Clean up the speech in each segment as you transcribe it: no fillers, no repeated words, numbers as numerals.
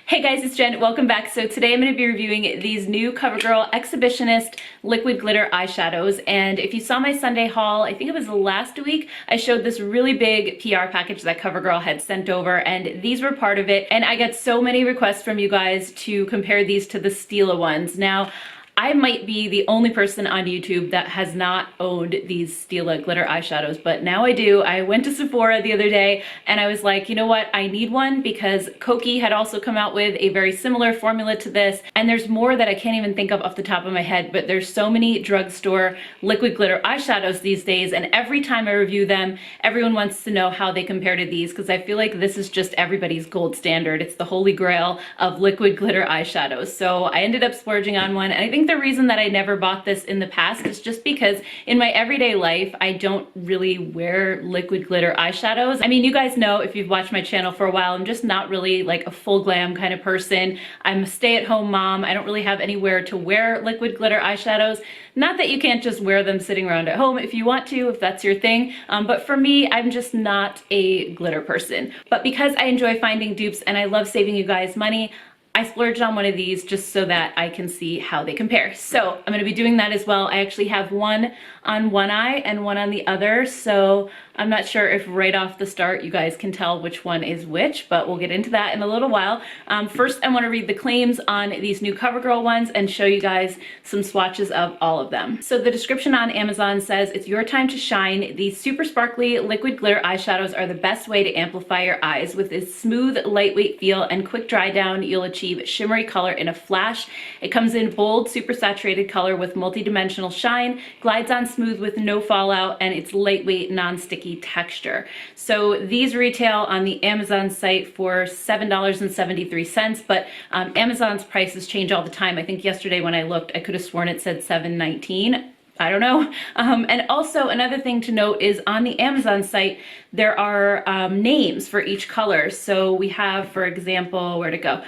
Hey guys, it's Jen. Welcome back. So today I'm going to be reviewing these new CoverGirl Exhibitionist Liquid Glitter Eyeshadows. And if you saw my Sunday haul, I think it was last week, I showed this really big PR package that CoverGirl had sent over, and these were part of it. And I got so many requests from you guys to compare these to the Stila ones. Now, I might be the only person on YouTube that has not owned these Stila glitter eyeshadows, but now I do. I went to Sephora the other day and I was like, you know what? I need one because Koki had also come out with a very similar formula to this, and there's more that I can't even think of off the top of my head, but there's so many drugstore liquid glitter eyeshadows these days, and every time I review them, everyone wants to know how they compare to these because I feel like this is just everybody's gold standard. It's the holy grail of liquid glitter eyeshadows. So I ended up splurging on one, and I think the reason that I never bought this in the past is just because in my everyday life, I don't really wear liquid glitter eyeshadows. I mean, you guys know if you've watched my channel for a while, I'm just not really like a full glam kind of person. I'm a stay-at-home mom. I don't really have anywhere to wear liquid glitter eyeshadows. Not that you can't just wear them sitting around at home if you want to, if that's your thing. But for me, I'm just not a glitter person. But because I enjoy finding dupes and I love saving you guys money, I splurged on one of these just so that I can see how they compare. So I'm going to be doing that as well. I actually have one on one eye and one on the other, so I'm not sure if right off the start you guys can tell which one is which, but we'll get into that in a little while. First, I want to read the claims on these new CoverGirl ones and show you guys some swatches of all of them. So the description on Amazon says, "It's your time to shine. These super sparkly liquid glitter eyeshadows are the best way to amplify your eyes. With its smooth, lightweight feel and quick dry down, you'll achieve shimmery color in a flash. It comes in bold, super saturated color with multi-dimensional shine, glides on smooth with no fallout, and it's lightweight, non-sticky texture." So these retail on the Amazon site for $7.73, but Amazon's prices change all the time. I think yesterday when I looked, I could have sworn it said $7.19. I don't know. And also another thing to note is on the Amazon site, there are names for each color. So we have, for example, where to go?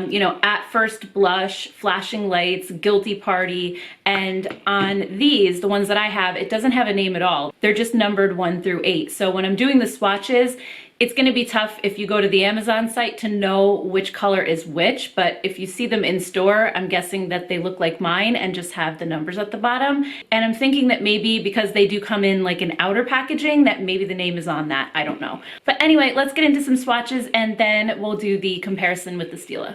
You know, At First Blush, Flashing Lights, Guilty Party, and on these, the ones that I have, it doesn't have a name at all. They're just numbered 1 through 8. So when I'm doing the swatches, it's going to be tough if you go to the Amazon site to know which color is which, but if you see them in store, I'm guessing that they look like mine and just have the numbers at the bottom. And I'm thinking that maybe because they do come in like an outer packaging, that maybe the name is on that. I don't know. But anyway, let's get into some swatches and then we'll do the comparison with the Stila.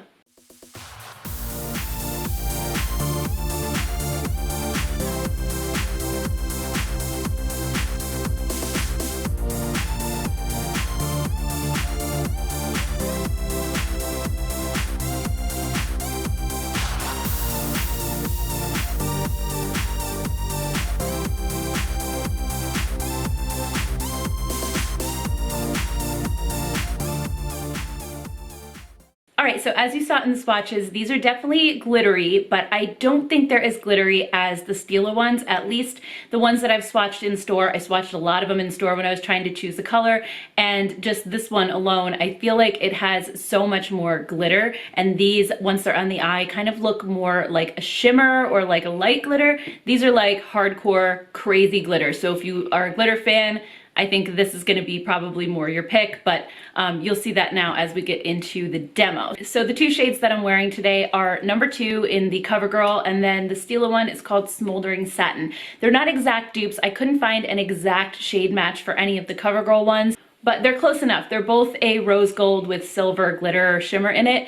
Alright, so as you saw in the swatches, these are definitely glittery, but I don't think they're as glittery as the Stila ones, at least the ones that I've swatched in store. I swatched a lot of them in store when I was trying to choose a color, and just this one alone, I feel like it has so much more glitter, and these, once they're on the eye, kind of look more like a shimmer or like a light glitter. These are like hardcore, crazy glitter, so if you are a glitter fan, I think this is going to be probably more your pick, but you'll see that now as we get into the demo. So the two shades that I'm wearing today are number 2 in the CoverGirl, and then the Stila one is called Smoldering Satin. They're not exact dupes. I couldn't find an exact shade match for any of the CoverGirl ones, but they're close enough. They're both a rose gold with silver glitter or shimmer in it.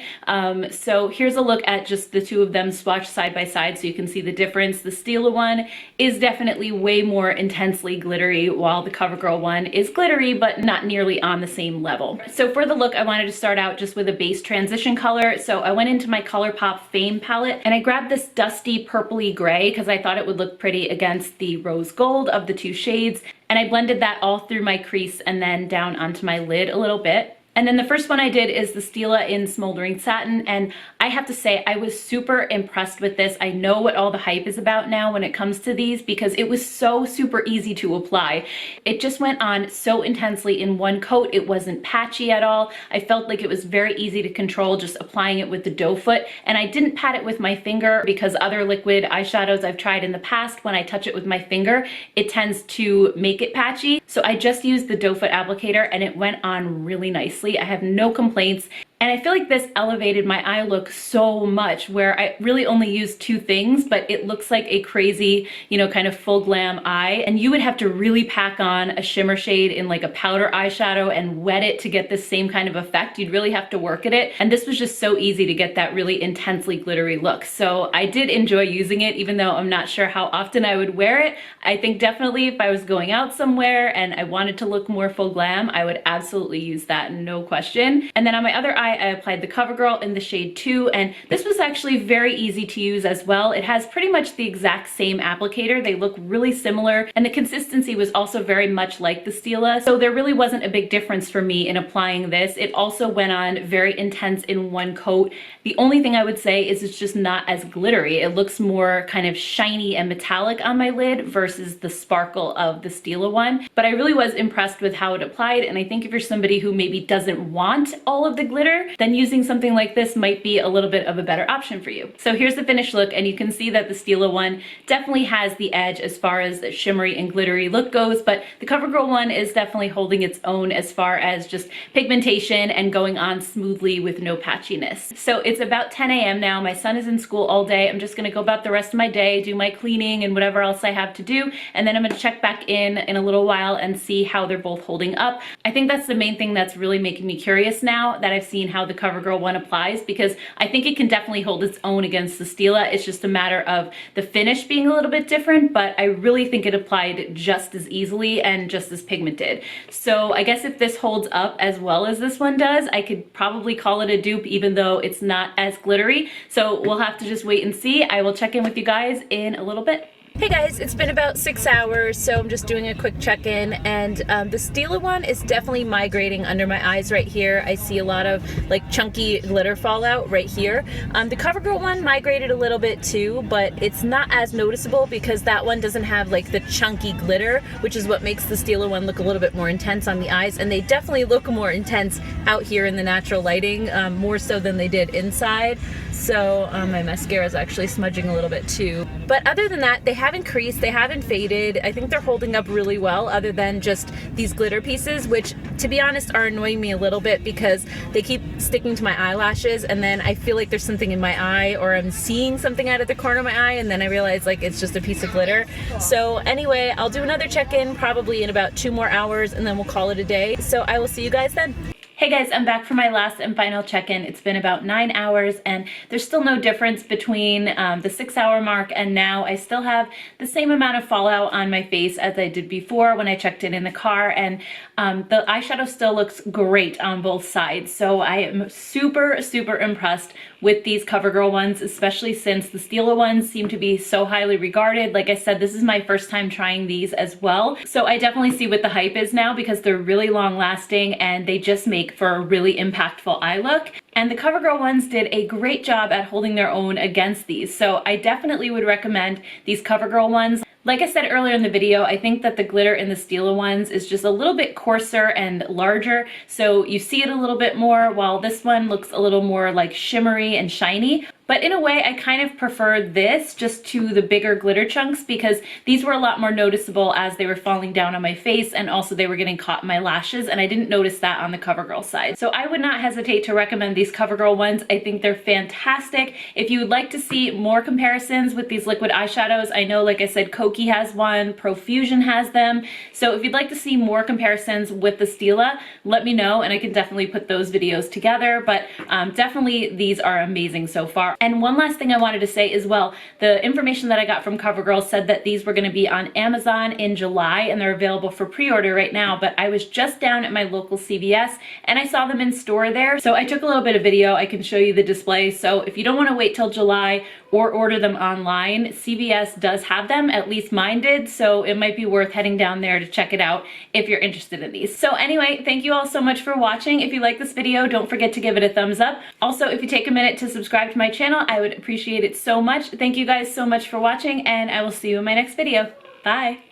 So here's a look at just the two of them swatched side by side so you can see the difference. The Stila one is definitely way more intensely glittery, while the CoverGirl one is glittery but not nearly on the same level. So for the look, I wanted to start out just with a base transition color. So I went into my ColourPop Fame palette and I grabbed this dusty purpley gray because I thought it would look pretty against the rose gold of the two shades. And I blended that all through my crease and then down onto my lid a little bit. And then the first one I did is the Stila in Smoldering Satin, and I have to say I was super impressed with this. I know what all the hype is about now when it comes to these because it was so super easy to apply. It just went on so intensely in one coat. It wasn't patchy at all. I felt like it was very easy to control just applying it with the doe foot, and I didn't pat it with my finger because other liquid eyeshadows I've tried in the past, when I touch it with my finger, it tends to make it patchy. So I just used the doe foot applicator and it went on really nicely. I have no complaints. And I feel like this elevated my eye look so much, where I really only used 2 things, but it looks like a crazy, you know, kind of full glam eye. And you would have to really pack on a shimmer shade in like a powder eyeshadow and wet it to get the same kind of effect. You'd really have to work at it. And this was just so easy to get that really intensely glittery look. So I did enjoy using it, even though I'm not sure how often I would wear it. I think definitely if I was going out somewhere and I wanted to look more full glam, I would absolutely use that, no question. And then on my other eye, I applied the CoverGirl in the shade 2, and this was actually very easy to use as well. It has pretty much the exact same applicator. They look really similar, and the consistency was also very much like the Stila, so there really wasn't a big difference for me in applying this. It also went on very intense in one coat. The only thing I would say is it's just not as glittery. It looks more kind of shiny and metallic on my lid versus the sparkle of the Stila one. But I really was impressed with how it applied, and I think if you're somebody who maybe doesn't want all of the glitter, then using something like this might be a little bit of a better option for you. So here's the finished look, and you can see that the Stila one definitely has the edge as far as the shimmery and glittery look goes, but the CoverGirl one is definitely holding its own as far as just pigmentation and going on smoothly with no patchiness. So it's about 10 a.m. now. My son is in school all day. I'm just gonna go about the rest of my day, do my cleaning and whatever else I have to do, and then I'm gonna check back in a little while and see how they're both holding up. I think that's the main thing that's really making me curious now that I've seen how the CoverGirl one applies, because I think it can definitely hold its own against the Stila. It's just a matter of the finish being a little bit different, but I really think it applied just as easily and just as pigmented. So I guess if this holds up as well as this one does, I could probably call it a dupe, even though it's not as glittery. So we'll have to just wait and see. I will check in with you guys in a little bit. Hey guys, it's been about 6 hours, so I'm just doing a quick check-in, and the Stila one is definitely migrating under my eyes right here. I see a lot of like chunky glitter fallout right here. The CoverGirl one migrated a little bit too, but it's not as noticeable because that one doesn't have like the chunky glitter, which is what makes the Stila one look a little bit more intense on the eyes, and they definitely look more intense out here in the natural lighting, more so than they did inside. So my mascara is actually smudging a little bit too. But other than that, they haven't creased, they haven't faded. I think they're holding up really well, other than just these glitter pieces, which to be honest are annoying me a little bit because they keep sticking to my eyelashes, and then I feel like there's something in my eye, or I'm seeing something out of the corner of my eye, and then I realize like it's just a piece of glitter. So anyway, I'll do another check-in probably in about 2 more hours, and then we'll call it a day. So I will see you guys then. Hey guys, I'm back for my last and final check-in. It's been about 9 hours, and there's still no difference between the 6-hour mark and now. I still have the same amount of fallout on my face as I did before when I checked in the car, and the eyeshadow still looks great on both sides. So I am super impressed with these CoverGirl ones, especially since the Stila ones seem to be so highly regarded. Like I said, this is my first time trying these as well. So I definitely see what the hype is now, because they're really long lasting and they just make for a really impactful eye look. And the CoverGirl ones did a great job at holding their own against these. So I definitely would recommend these CoverGirl ones. Like I said earlier in the video, I think that the glitter in the Stila ones is just a little bit coarser and larger, so you see it a little bit more, while this one looks a little more like shimmery and shiny. But in a way, I kind of prefer this just to the bigger glitter chunks, because these were a lot more noticeable as they were falling down on my face, and also they were getting caught in my lashes, and I didn't notice that on the CoverGirl side. So I would not hesitate to recommend these CoverGirl ones. I think they're fantastic. If you would like to see more comparisons with these liquid eyeshadows, I know, like I said, Koki has one, Profusion has them. So if you'd like to see more comparisons with the Stila, let me know, and I can definitely put those videos together. But definitely these are amazing so far. And one last thing I wanted to say as well, the information that I got from CoverGirl said that these were going to be on Amazon in July, and they're available for pre-order right now, but I was just down at my local CVS and I saw them in store there. So I took a little bit of video. I can show you the display. So if you don't want to wait till July or order them online, CVS does have them, at least mine did, so it might be worth heading down there to check it out if you're interested in these. So anyway, thank you all so much for watching. If you like this video, don't forget to give it a thumbs up. Also, if you take a minute to subscribe to my channel, I would appreciate it so much. Thank you guys so much for watching, and I will see you in my next video. Bye!